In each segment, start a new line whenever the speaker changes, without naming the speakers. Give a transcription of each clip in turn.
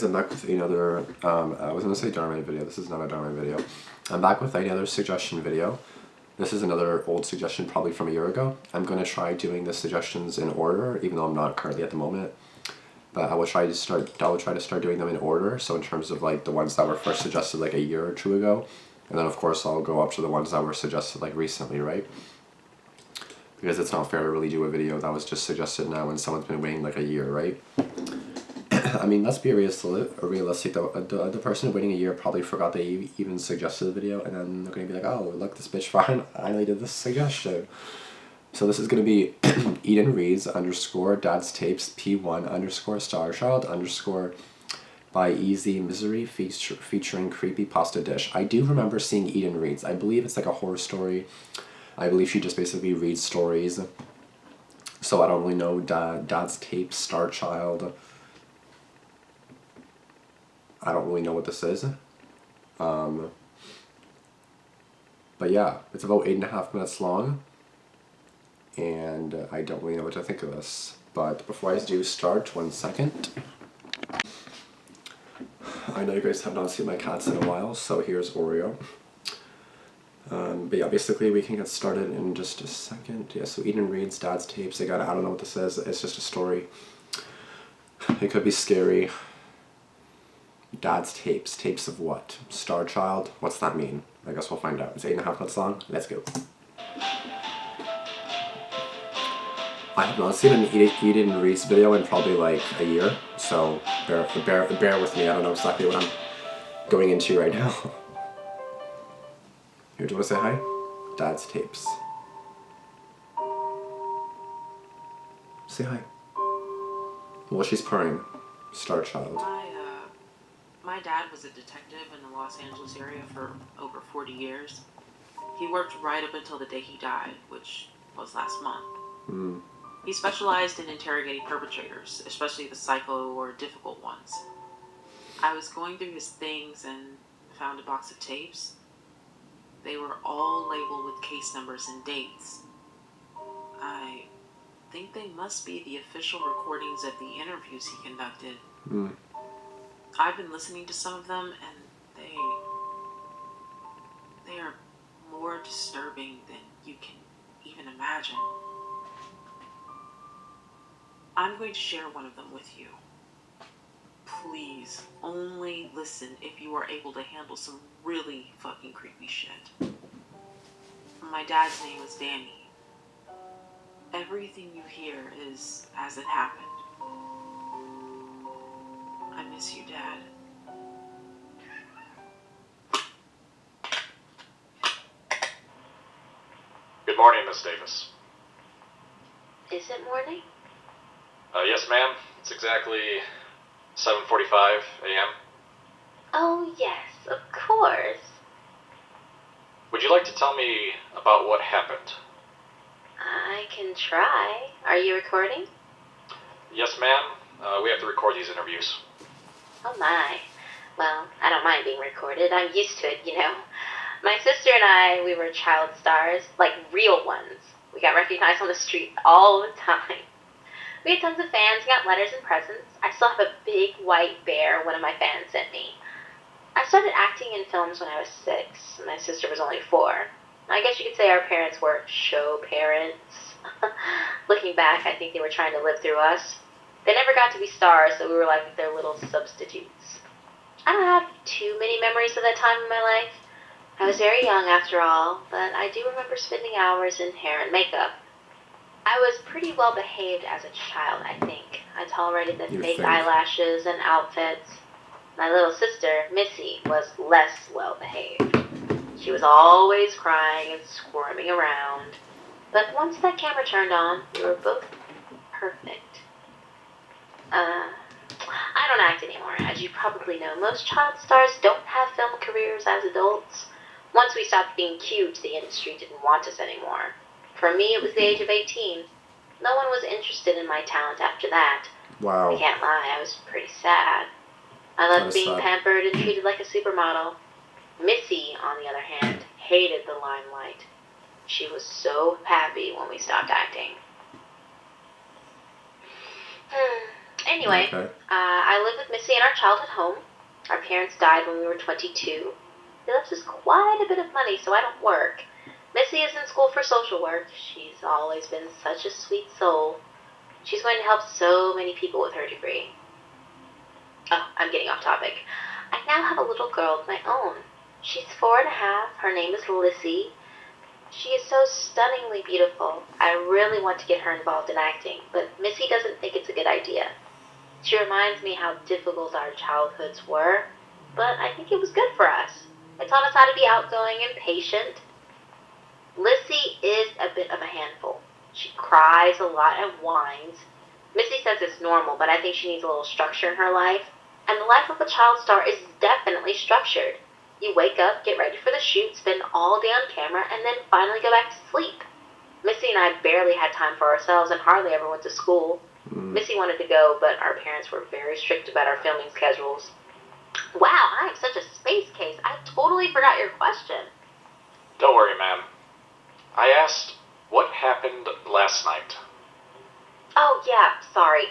guys, I'm back with another, I was going to say Dharma video, this is not a Dharma video. I'm back with another suggestion video. This is another old suggestion, probably from a year ago. I'm going to try doing the suggestions in order, even though I'm not currently at the moment. But I will try to start doing them in order, so in terms of like the ones that were first suggested like a year or two ago. And then of course I'll go up to the ones that were suggested like recently, right? Because it's not fair to really do a video that was just suggested now when someone's been waiting like a year, right? I mean, let's be realistic though. The person waiting a year probably forgot they even suggested the video, and then they're going to be like, oh, look, this bitch finally did this suggestion. So this is going to be Eden Reads _ Dad's Tapes P1 _ Starchild _ by EZmisery featuring CreepyPastaDish. I do remember seeing Eden Reads. I believe it's like a horror story. I believe she just basically reads stories. So I don't really know Dad's Tapes Starchild. I don't really know what this is. But yeah, it's about 8.5 minutes long. And I don't really know what to think of this. But before I do start, 1 second. I know you guys have not seen my cats in a while, so here's Oreo. But yeah, basically we can get started in just a second. Yeah, so Eden Reads Dad's Tapes. I don't know what this is. It's just a story. It could be scary. Dad's Tapes. Tapes of what? Starchild? What's that mean? I guess we'll find out. It's 8.5 minutes long. Let's go. I have not seen an Eden Reads video in probably like a year, so bear with me. I don't know exactly what I'm going into right now. Here, do you want to say hi? Dad's Tapes. Say hi. Well, she's purring. Starchild.
My dad was a detective in the Los Angeles area for over 40 years. He worked right up until the day he died, which was last month. He specialized in interrogating perpetrators, especially the psycho or difficult ones. I was going through his things and found a box of tapes. They were all labeled with case numbers and dates. I think they must be the official recordings of the interviews he conducted. I've been listening to some of them, and they are more disturbing than you can even imagine. I'm going to share one of them with you. Please, only listen if you are able to handle some really fucking creepy shit. My dad's name was Damian. Everything you hear is as it happened. I miss you, Dad.
Good morning, Miss Davis.
Is it morning?
Yes, ma'am. It's exactly 7:45 a.m.
Oh, yes, of course.
Would you like to tell me about what happened?
I can try. Are you recording?
Yes, ma'am. We have to record these interviews.
Oh, my. Well, I don't mind being recorded. I'm used to it, you know. My sister and I, we were child stars, like real ones. We got recognized on the street all the time. We had tons of fans, got letters and presents. I still have a big white bear one of my fans sent me. I started acting in films when I was 6. My sister was only 4. I guess you could say our parents were show parents. Looking back, I think they were trying to live through us. They never got to be stars, so we were like their little substitutes. I don't have too many memories of that time in my life. I was very young after all, but I do remember spending hours in hair and makeup. I was pretty well behaved as a child, I think. I tolerated the fake eyelashes and outfits. My little sister, Missy, was less well behaved. She was always crying and squirming around. But once that camera turned on, we were both perfect. I don't act anymore. As you probably know, most child stars don't have film careers as adults. Once we stopped being cute, the industry didn't want us anymore. For me, it was the age of 18. No one was interested in my talent after that.
Wow.
I can't lie, I was pretty sad. I loved being pampered and treated like a supermodel. Missy, on the other hand, hated the limelight. She was so happy when we stopped acting. Anyway,
Okay.
I lived with Missy in our childhood home. Our parents died when we were 22. They left us quite a bit of money, so I don't work. Missy is in school for social work. She's always been such a sweet soul. She's going to help so many people with her degree. Oh, I'm getting off topic. I now have a little girl of my own. She's 4.5. Her name is Lissy. She is so stunningly beautiful. I really want to get her involved in acting, but Missy doesn't think it's a good idea. She reminds me how difficult our childhoods were, but I think it was good for us. It taught us how to be outgoing and patient. Lissy is a bit of a handful. She cries a lot and whines. Missy says it's normal, but I think she needs a little structure in her life. And the life of a child star is definitely structured. You wake up, get ready for the shoot, spend all day on camera, and then finally go back to sleep. Missy and I barely had time for ourselves and hardly ever went to school. Missy wanted to go, but our parents were very strict about our filming schedules. Wow, I am such a space case. I totally forgot your question.
Don't worry, ma'am. I asked, what happened last night?
Oh, yeah, sorry.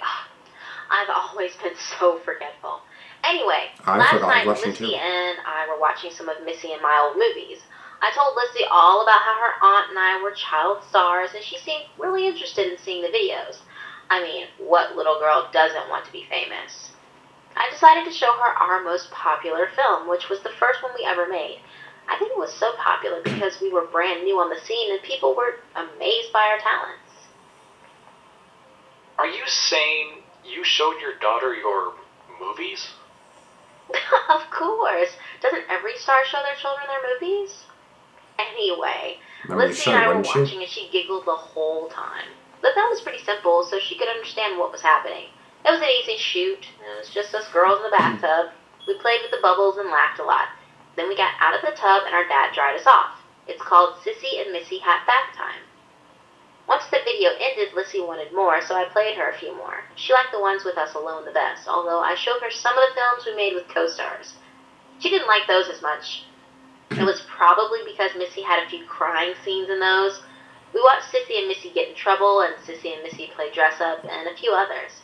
I've always been so forgetful. Anyway,
I
last
forgot
night
Russian
Lissy
too.
and I were watching some of Missy and my old movies. I told Lissy all about how her aunt and I were child stars, and she seemed really interested in seeing the videos. I mean, what little girl doesn't want to be famous? I decided to show her our most popular film, which was the first one we ever made. I think it was so popular because we were brand new on the scene and people were amazed by our talents.
Are you saying you showed your daughter your movies?
Of course. Doesn't every star show their children their movies? Anyway,
I mean,
Lissy
sure,
and I were
wouldn't you?
watching and she giggled the whole time. The film was pretty simple, so she could understand what was happening. It was an easy shoot. It was just us girls in the bathtub. We played with the bubbles and laughed a lot. Then we got out of the tub and our dad dried us off. It's called Sissy and Missy Have Bath Time. Once the video ended, Lissy wanted more, so I played her a few more. She liked the ones with us alone the best, although I showed her some of the films we made with co-stars. She didn't like those as much. It was probably because Missy had a few crying scenes in those. We watched Sissy and Missy get in trouble, and Sissy and Missy play dress-up, and a few others.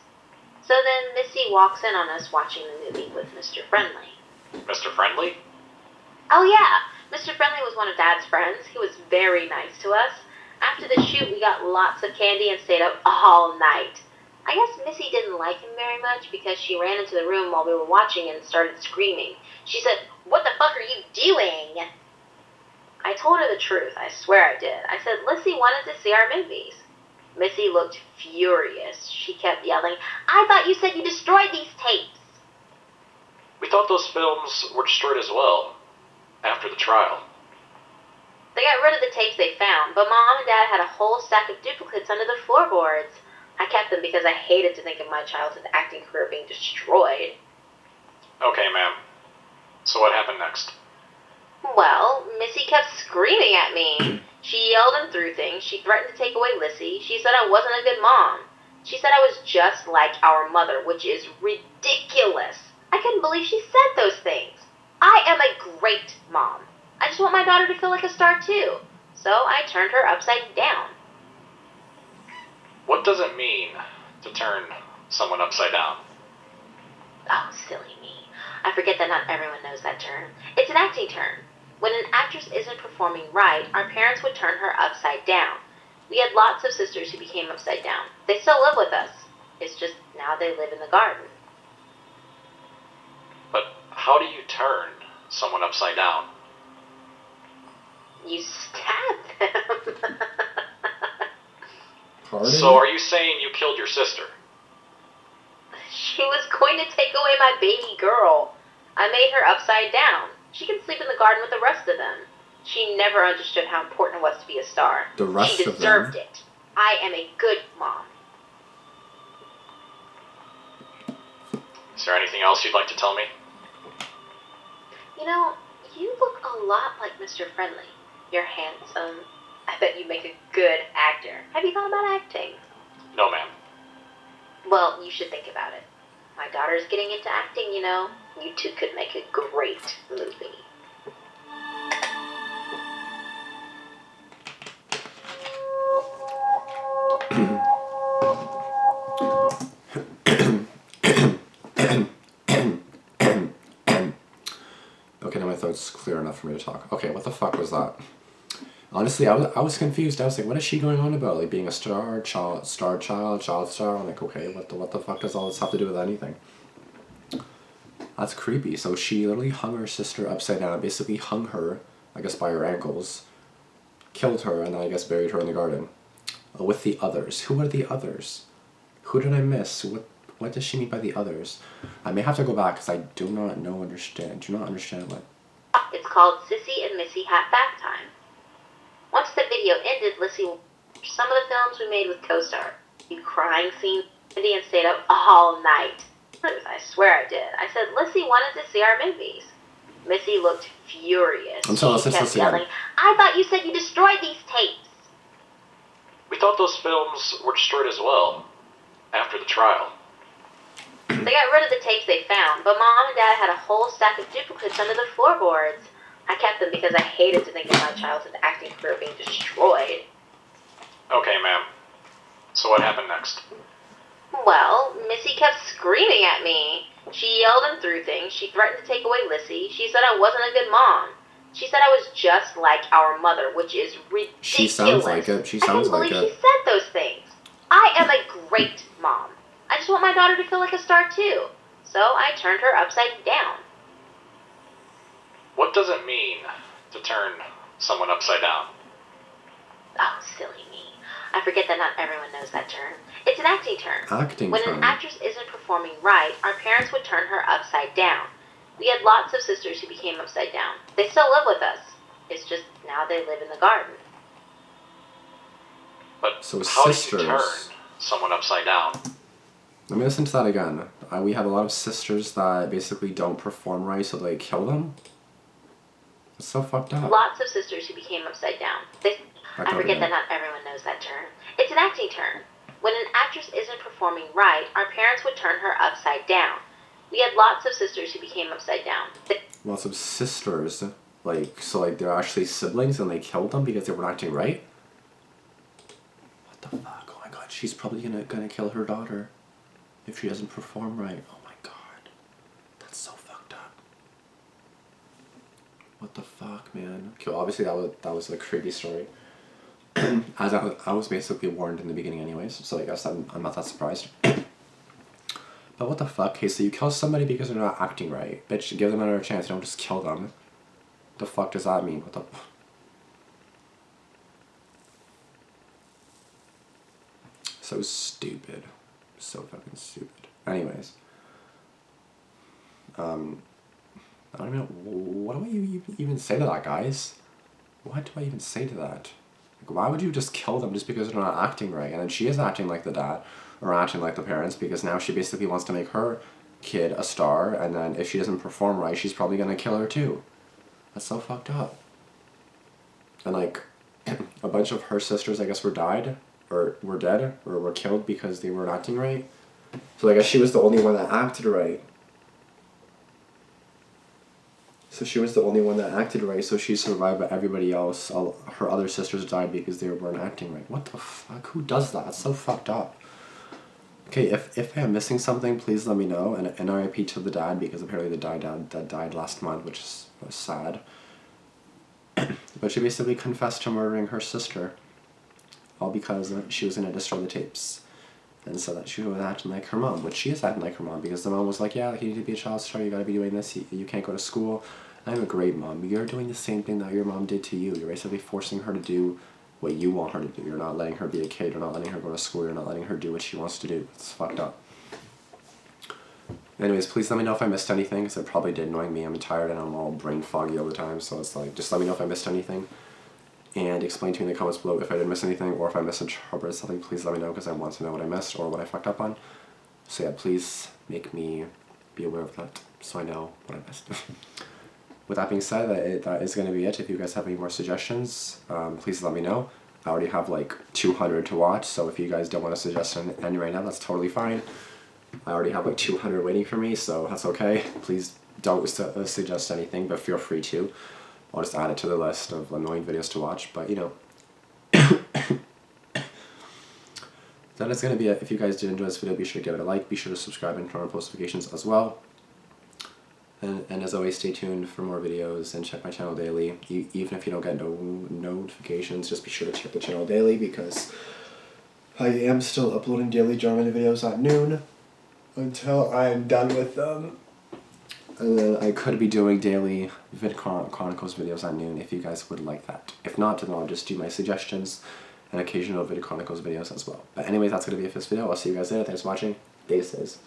So then Missy walks in on us watching the movie with Mr. Friendly.
Mr. Friendly?
Oh yeah, Mr. Friendly was one of Dad's friends. He was very nice to us. After the shoot, we got lots of candy and stayed up all night. I guess Missy didn't like him very much because she ran into the room while we were watching and started screaming. She said, "What the fuck are you doing?" I told her the truth. I swear I did. I said Lissy wanted to see our movies. Missy looked furious. She kept yelling, "I thought you said you destroyed these tapes."
We thought those films were destroyed as well, after the trial.
They got rid of the tapes they found, but Mom and Dad had a whole stack of duplicates under the floorboards. I kept them because I hated to think of my childhood acting career being destroyed.
Okay, ma'am. So what happened next?
Well, Missy kept screaming at me. She yelled and threw things. She threatened to take away Lissy. She said I wasn't a good mom. She said I was just like our mother, which is ridiculous. I couldn't believe she said those things. I am a great mom. I just want my daughter to feel like a star too. So I turned her upside down.
What does it mean to turn someone upside down?
Oh, silly me. I forget that not everyone knows that term. It's an acting term. When an actress isn't performing right, our parents would turn her upside down. We had lots of sisters who became upside down. They still live with us. It's just now they live in the garden.
But how do you turn someone upside down?
You stab them.
Pardon?
So are you saying you killed your sister?
She was going to take away my baby girl. I made her upside down. She can sleep in the garden with the rest of them. She never understood how important it was to be a star.
The rest
she
of them?
deserved it. I am a good mom.
Is there anything else you'd like to tell me?
You know, you look a lot like Mr. Friendly. You're handsome. I bet you make a good actor. Have you thought about acting?
No, ma'am.
Well, you should think about it. My daughter's getting into acting, you know. You two could make a great movie.
throat's clear enough for me to talk. Okay, what the fuck was that? Honestly, I was confused. I was like, what is she going on about? Like being a child star. I'm like, okay, what the fuck does all this have to do with anything? That's creepy. So she literally hung her sister upside down, basically hung her, I guess by her ankles, killed her, and then I guess buried her in the garden. With the others. Who are the others? Who did I miss? What does she mean by the others? I may have to go back because I do not understand what.
It's called Sissy and Missy Have Bath Time. Once the video ended, Lissy watched some of the films we made with co-star. You crying scene, and stayed up all night. I swear I did. I said Lissy wanted to see our movies. Missy looked furious.
I'm sorry,
she
let's
kept
listen
yelling,
again.
I thought you said you destroyed these tapes.
We thought those films were destroyed as well, after the trial.
They got rid of the tapes they found, but Mom and Dad had a whole stack of duplicates under the floorboards. I kept them because I hated to think of my childhood acting career being destroyed.
Okay, ma'am. So what happened next?
Well, Missy kept screaming at me. She yelled and threw things. She threatened to take away Lissy. She said I wasn't a good mom. She said I was just like our mother, which is ridiculous.
She sounds like it. She sounds like
I can't believe
it.
she said those things. I am a great mom. I just want my daughter to feel like a star too. So I turned her upside down.
What does it mean to turn someone upside down?
Oh, silly me. I forget that not everyone knows that term. It's an acting term. When an actress isn't performing right, our parents would turn her upside down. We had lots of sisters who became upside down. They still live with us. It's just now they live in the garden.
But
So
how
sisters.
do you turn someone upside down?
Let me listen to that again. We have a lot of sisters that basically don't perform right, so they kill them. It's so fucked up.
Lots of sisters who became upside down. I forget that not everyone knows that term. It's an acting term. When an actress isn't performing right, our parents would turn her upside down. We had lots of sisters who became upside down.
Lots of sisters, so they're actually siblings and they killed them because they were acting right? What the fuck? Oh my god, she's probably gonna kill her daughter if she doesn't perform right. Oh my god. That's so fucked up. What the fuck, man? Okay, well, obviously that was a creepy story. As I was basically warned in the beginning anyways, so I guess I'm not that surprised. But what the fuck? Okay, so you kill somebody because they're not acting right. Bitch, give them another chance, don't just kill them. The fuck does that mean? What the... So stupid. So fucking stupid. Anyways. I don't even know, what do I even say to that, guys? What do I even say to that? Like, why would you just kill them just because they're not acting right? And then she is acting like the dad, or acting like the parents, because now she basically wants to make her kid a star, and then if she doesn't perform right, she's probably gonna kill her too. That's so fucked up. And like, a bunch of her sisters, I guess, were dead, or were killed because they weren't acting right. So I guess she was the only one that acted right. So she was the only one that acted right, so she survived, but everybody else, all her other sisters died because they weren't acting right. What the fuck? Who does that? That's so fucked up. Okay, if I'm missing something, please let me know. And RIP to the dad, because apparently the dad died last month, which was sad. But she basically confessed to murdering her sister. All because she was going to destroy the tapes. And so that she was acting like her mom, which she is acting like her mom, because the mom was like, yeah, you need to be a child star, you gotta be doing this, you can't go to school. I'm a great mom. You're doing the same thing that your mom did to you. You're basically forcing her to do what you want her to do. You're not letting her be a kid, you're not letting her go to school, you're not letting her do what she wants to do. It's fucked up. Anyways, please let me know if I missed anything, because I probably did, knowing me. I'm tired and I'm all brain foggy all the time, so it's like, just let me know if I missed anything. And explain to me in the comments below if I did miss anything, or if I misinterpreted something, please let me know, because I want to know what I missed or what I fucked up on. So yeah, please make me be aware of that, so I know what I missed. With that being said, that is going to be it. If you guys have any more suggestions, please let me know. I already have like 200 to watch, so if you guys don't want to suggest any right now, that's totally fine. I already have like 200 waiting for me, so that's okay. Please don't suggest anything, but feel free to. I'll just add it to the list of annoying videos to watch, but you know. That is going to be it. If you guys did enjoy this video, be sure to give it a like, be sure to subscribe and turn on post notifications as well. And as always, stay tuned for more videos and check my channel daily. Even if you don't get no notifications, just be sure to check the channel daily because I am still uploading daily German videos at noon until I'm done with them. And then I could be doing daily Chronicles videos at noon if you guys would like that. If not, then I'll just do my suggestions and occasional Chronicles videos as well. But anyway, that's going to be it for this video. I'll see you guys later. Thanks for watching. Deuces.